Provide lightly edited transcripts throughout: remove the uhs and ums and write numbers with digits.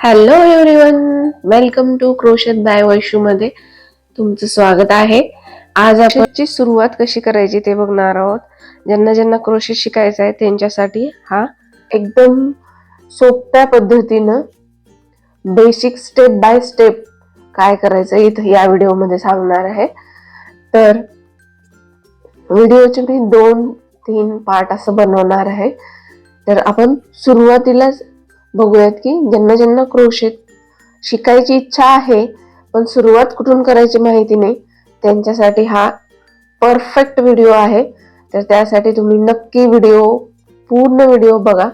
Hello everyone, welcome to crochet by Vaishu मध्ये तुमचं स्वागत आहे. आज आपण ची सुरुवात कशी करायची ते बघणार आहोत. ज्यांना ज्यांना क्रोशेट शिकायचं आहे त्यांच्यासाठी हा एकदम सोप्या पद्धतीनं बेसिक स्टेप बाय स्टेप काय करायचं इथं या व्हिडिओमध्ये सांगणार आहे. तर व्हिडिओचे मी 2-3 पार्ट असं बनवणार आहे. तर आपण सुरुवातीलाच बघूयात की ज्यांना ज्यांना क्रोशेट शिकायची इच्छा आहे पण सुरुवात कुठून करायची माहिती नाही त्यांच्यासाठी हा परफेक्ट व्हिडिओ आहे. तर त्यासाठी तुम्ही नक्की पूर्ण व्हिडिओ बघा,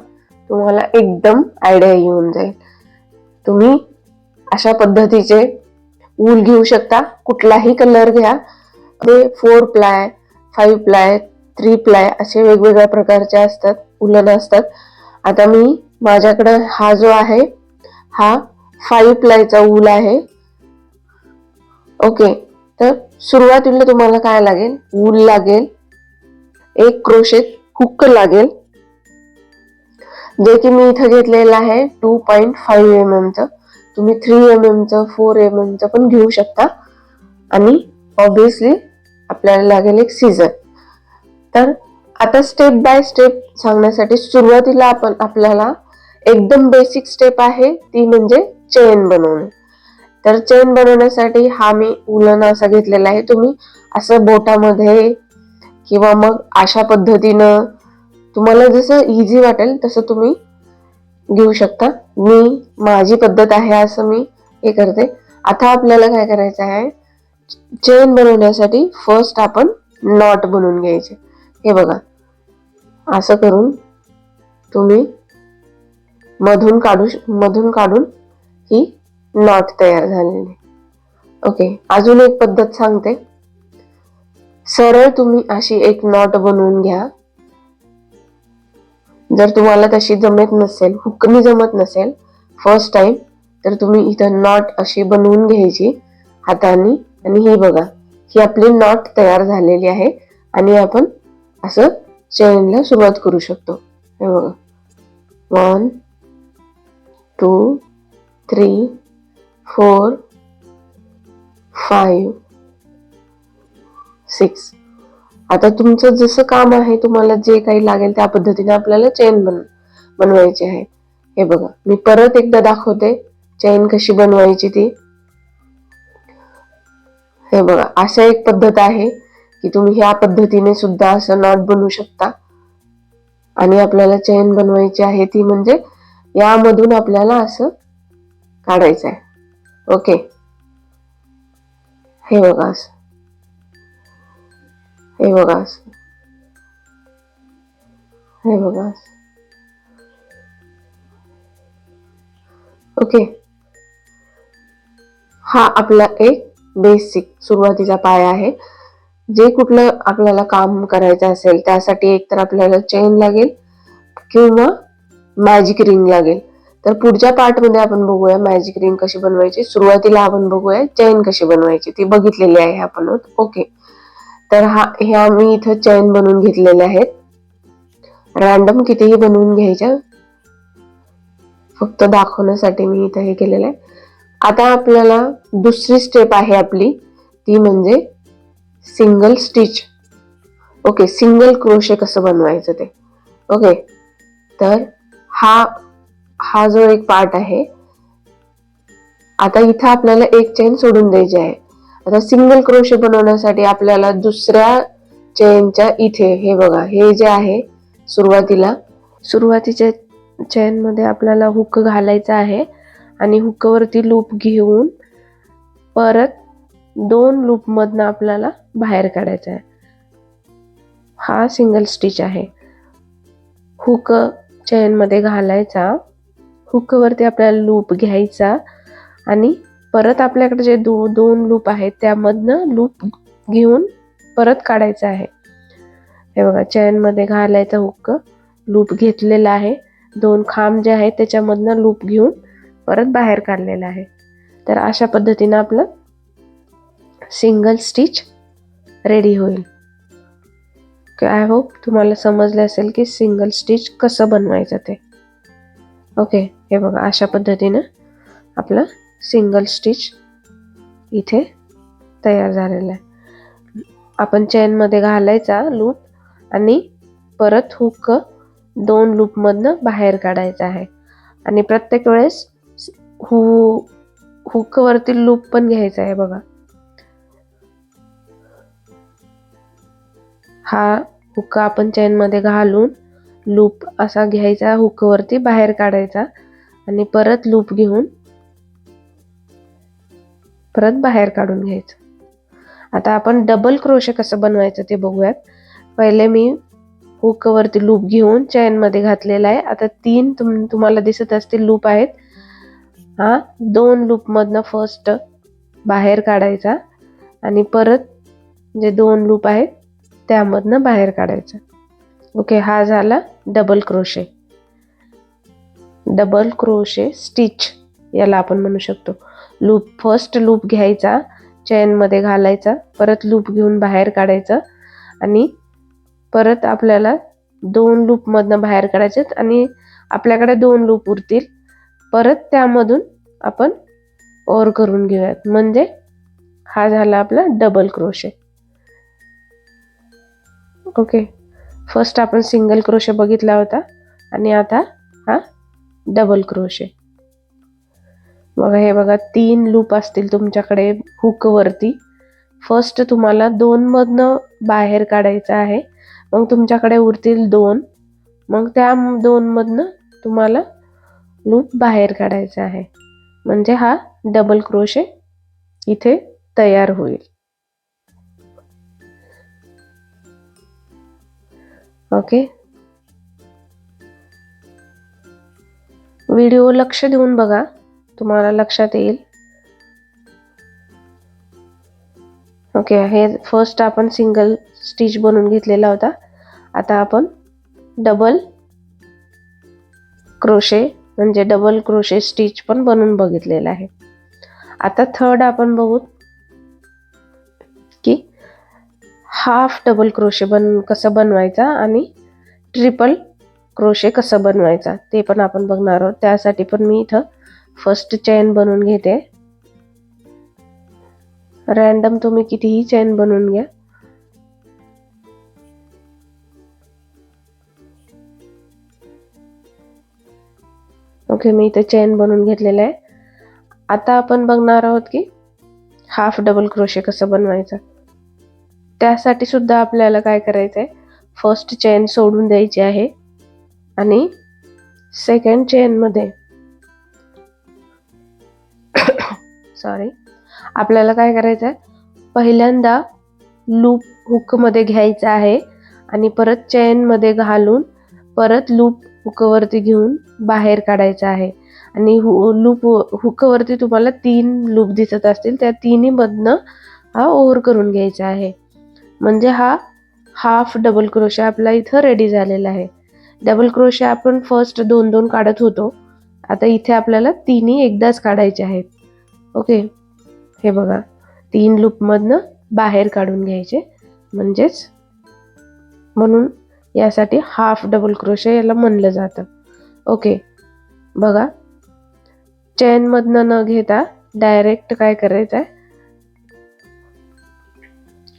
तुम्हाला एकदम आयडिया येऊन जाईल. तुम्ही अशा पद्धतीचे वूल घेऊ शकता, कुठलाही कलर घ्या. ते 4 प्लाय, 5 प्लाय, 3 प्लाय असे वेगवेगळ्या प्रकारचे असतात, उलन असतात. आता माझ्याकडे हा जो आहे हा 5 प्लायचा वूल आहे. ओके, तर सुरुवातीला तुम्हाला काय लागेल, वूल लागेल, एक क्रोशेट हुक लागेल जे की मी इथं घेतलेलं आहे 2.5 mm चं. तुम्ही 3 mm चं 4 mm चं पण घेऊ शकता. आणि ऑब्विसली आपल्याला लागेल एक सीझर. तर आता स्टेप बाय स्टेप सांगण्यासाठी सुरुवातीला आपल्याला एकदम बेसिक स्टेप आहे ती म्हणजे चेन बनवणे. तर चेन बनवण्यासाठी हा मी उलन असा घेतलेला आहे. तुम्ही असं बोटामध्ये किंवा मग अशा पद्धतीनं तुम्हाला जसं इझी वाटेल तसं तुम्ही घेऊ शकता. माझी पद्धत आहे असं मी हे करते. आता आपल्याला काय करायचं आहे, चेन बनवण्यासाठी फर्स्ट आपण नॉट बनवून घ्यायचे. हे बघा, असं करून तुम्ही मधून काढून ही नॉट तयार झालेली. ओके, अजून एक पद्धत सांगते. सरळ तुम्ही अशी एक नॉट बनवून घ्या. जर तुम्हाला तशी जमत नसेल, हुकनी जमत नसेल फर्स्ट टाइम, तर तुम्ही इथं नॉट अशी बनवून घ्यायची हाताने. आणि ही बघा, ही आपली नॉट तयार झालेली आहे. आणि आपण असं चेनला सुरुवात करू शकतो. हे बघा, 1 2 3 4 5 6. आता तुमचं जसं काम आहे, तुम्हाला जे काही लागेल त्या पद्धतीने आपल्याला चेन बनवायची आहे. हे बघा, मी परत एकदा दाखवते चेन कशी बनवायची ती. हे बघा, अशा एक पद्धत आहे की तुम्ही ह्या पद्धतीने सुद्धा असं नॉट बनवू शकता. आणि आपल्याला चेन बनवायची आहे ती म्हणजे यामधून आपल्याला असं काढायचं आहे. ओके, हे बघा असं, हे बघा असं, हे बघा असं. ओके, हा आपला एक बेसिक सुरुवातीचा पाया आहे. जे कुठलं आपल्याला काम करायचं असेल त्यासाठी एक तर आपल्याला चेन लागेल किंवा मॅजिक रिंग लागेल. तर पुढच्या पार्ट मध्ये आपण बघूया मॅजिक रिंग कशी बनवायची. सुरुवातीला आपण बघूया चेन कशी बनवायची, ती बघितलेली आहे आपण. ओके, तर ह्या मी इथं चेन बनवून घेतलेल्या आहेत. रॅन्डम कितीही बनवून घ्यायच्या, फक्त दाखवण्यासाठी मी इथं हे केलेलं आहे. आता आपल्याला दुसरी स्टेप आहे आपली, ती म्हणजे single stitch. Okay, single crochet कसं बनवायचं ते. ओके, तर हा जो एक पार्ट आहे, आता इथं आपल्याला एक चेन सोडून द्यायची आहे. आता सिंगल क्रोशे बनवण्यासाठी आपल्याला दुसऱ्या चेनच्या इथे, हे बघा, हे जे आहे सुरुवातीच्या चेन मध्ये आपल्याला हुक घालायचा आहे. आणि हुक वरती लूप घेऊन परत 2 लूप मधनं आपल्याला बाहेर काढायचा आहे. हा सिंगल स्टिच आहे. हुक चेन मध्ये घालायचा, हुक वरती आपल्याला लूप घ्यायचा आणि परत आपल्याकडे जे 2 लूप आहेत त्यामधनं लूप घेऊन परत काढायचं आहे. हे बघा, चेन मध्ये घालायचा हुक, लूप घेतलेला आहे, 2 खांब जे आहेत त्याच्यामधनं लूप घेऊन परत बाहेर काढलेला आहे. तर अशा पद्धतीने आपलं सिंगल स्टिच रेडी होईल. आय होप तुम्हाला समजलं असेल की सिंगल स्टिच कसं बनवायचं ते. ओके, हे बघा, अशा पद्धतीनं आपलं सिंगल स्टिच इथे तयार झालेला आहे. आपण चेन मध्ये घालायचा लूप आणि परत हुक 2 लूप मधनं बाहेर काढायचा आहे. आणि प्रत्येक वेळेस हुक वरती लूप पण घ्यायचा आहे बघा. हा हुक आपण चेन मध्ये घालून लूप असा घ्यायचा, हुक वरती बाहेर काढायचा आणि परत लूप घेऊन परत बाहेर काढून घ्यायचं. आता आपण डबल क्रोशे कसं बनवायचं ते बघूयात. पहिले मी हुक वरती लूप घेऊन चेन मध्ये घातलेला आहे. आता 3 तुम्हाला दिसत असतील लूप आहेत. हा 2 लूप मधनं फर्स्ट बाहेर काढायचा आणि परत जे 2 लूप आहेत त्यामधनं बाहेर काढायचं. ओके, हा झाला double crochet. Double crochet stitch याला आपण म्हणू शकतो. लूप फर्स्ट लूप घ्यायचा, चेन मध्ये घालायचा, परत लूप घेऊन बाहेर काढायचं आणि परत आपल्याला 2 लूप मधनं बाहेर काढायचे आणि आपल्याकडे 2 लूप उरतील. परत त्यामधून आपण ओर करून घेऊयात. म्हणजे हा झाला आपला डबल क्रोशे. ओके, फर्स्ट आपण सिंगल क्रोशे बघितला होता आणि आता हा डबल क्रोशे. बघा, हे बघा 3 लूप असतील तुमच्याकडे हुक वरती. फर्स्ट तुम्हाला 2 मधनं बाहेर काढायचं आहे, मग तुमच्याकडे उरतील 2, मग त्या 2 मधनं तुम्हाला लूप बाहेर काढायचा आहे. म्हणजे हा डबल क्रोशे इथे तयार होईल. ओके, व्हिडिओ लक्ष देऊन बघा, तुम्हाला लक्षात येईल. ओके, हे फर्स्ट आपण सिंगल स्टिच बनवून घेतलेला होता. आता आपण डबल क्रोशे म्हणजे डबल क्रोशे स्टिच पण बनवून बघितलेला आहे. आता थर्ड आपण बघू की हाफ डबल क्रोशे कसं बनवायचा आणि ट्रिपल क्रोशे कसं बनवायचा ते पण आपण बघणार आहोत. त्यासाठी पण मी इथं फर्स्ट चेन बनवून घेते. रॅन्डम तुम्ही कितीही चेन बनवून घ्या. ओके, मी इथे चेन बनवून घेतलेलं आहे. आता आपण बघणार आहोत की हाफ डबल क्रोशे कसं बनवायचं. त्यासाठी सुद्धा आपल्याला काय करायचंय, फर्स्ट चेन सोडून द्यायची आहे आणि सेकंड चेन मध्ये सॉरी आपल्याला काय करायचंय, पहिल्यांदा लूप हुक मध्ये घ्यायचा आहे आणि परत चेन मध्ये घालून परत लूप हुक वरती घेऊन बाहेर काढायचा आहे. आणि लूप हुक वरती तुम्हाला 3 लूप दिसत असतील, त्या तिन्ही मधनं हा ओव्हर करून घ्यायचा आहे. म्हणजे हा हाफ डबल क्रोशे आपला इथं रेडी झालेला आहे. डबल क्रोशे आपण फर्स्ट 2-2 काढत होतो, आता इथे आपल्याला तिन्ही एकदाच काढायचे आहेत. ओके, हे बघा 3 लूप मधनं बाहेर काढून घ्यायचे, म्हणून यासाठी हाफ डबल क्रोशे याला म्हणलं जातं. ओके, बघा चेन मधनं न घेता डायरेक्ट काय करायचं आहे,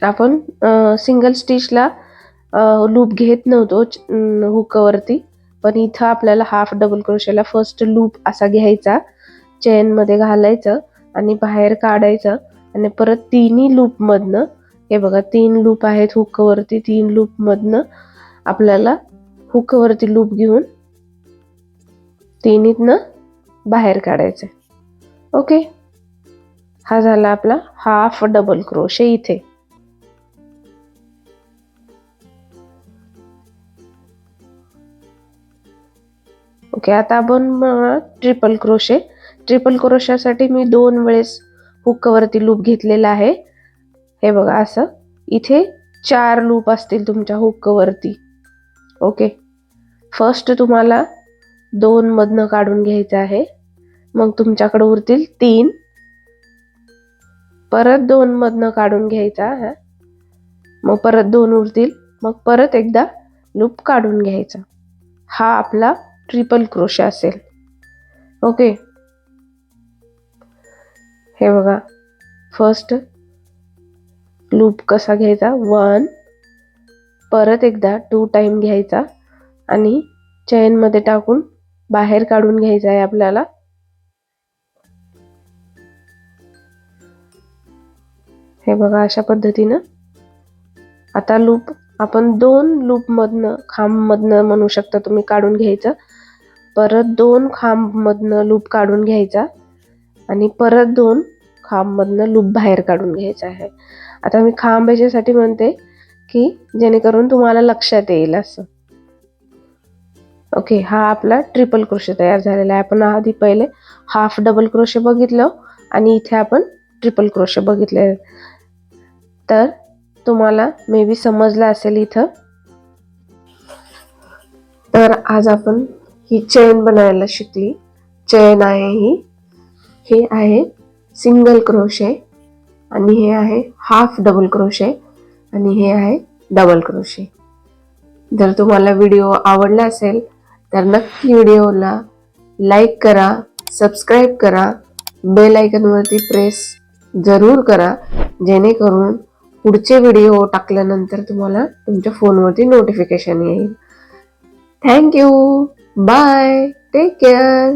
आपण सिंगल स्टिचला लूप घेत नव्हतो हुक वरती, पण इथं आपल्याला हाफ डबल क्रोशेला फर्स्ट लूप असा घ्यायचा, चेन मध्ये घालायचं आणि बाहेर काढायचं आणि परत तिन्ही लूप मधनं, हे बघा 3 लूप आहेत हुक वरती, 3 लूप मधनं आपल्याला हुक वरती लूप घेऊन तिन्हीतनं बाहेर काढायचं. ओके, हा झाला आपला हाफ डबल क्रोशे इथे. ओके, आता आपण ट्रिपल क्रोशे. ट्रिपल क्रोशासाठी मी 2 वेळेस हुक वरती लूप घेतलेला आहे. हे बघा असं इथे 4 लूप असतील तुमच्या हुक वरती. ओके, फर्स्ट तुम्हाला 2 मधनं काढून घ्यायचं आहे, मग तुमच्याकडे उरतील 3, परत 2 मधनं काढून घ्यायचा, मग परत 2 उरतील, मग परत एकदा लूप काढून घ्यायचा. हा आपला ट्रिपल क्रोशे असेल. ओके, हे बघा, फर्स्ट लूप कसा घ्यायचा, 1, परत एकदा 2 टाइम घ्यायचा आणि चेन मध्ये टाकून बाहेर काढून घ्यायचा आहे आपल्याला. हे बघा, अशा पद्धतीनं. आता लूप आपण 2 लूप मधनं, खांब मधनं म्हणू शकता तुम्ही, काढून घ्यायचं. परत 2 खांब मधनं लूप काढून घ्यायचा आणि परत 2 खांब मधनं लूप बाहेर काढून घ्यायचा आहे. आता मी खांब याच्यासाठी म्हणते की जेणेकरून तुम्हाला लक्षात येईल असं. ओके, हा आपला ट्रिपल क्रोशे तयार झालेला आहे. आपण आधी पहिले हाफ डबल क्रोशे बघितलं आणि इथे आपण ट्रिपल क्रोशे बघितले. तर तुम्हाला मे बी समजलं असेल इथं. तर आज आपण ही चेन बनायला शिकली. चेन आहे ही आहे सिंगल क्रोशे आणि हे आहे हाफ डबल क्रोशे आणि हे आहे डबल क्रोशे. जर तुम्हाला व्हिडिओ आवडला असेल तर नक्की व्हिडिओला लाईक करा, सबस्क्राईब करा, बेल आयकॉनवरती प्रेस जरूर करा, जेणेकरून पुढचे व्हिडिओ टाकल्यानंतर तुम्हाला तुमच्या फोनवरती नोटिफिकेशन येईल. Thank you. Bye. Take care.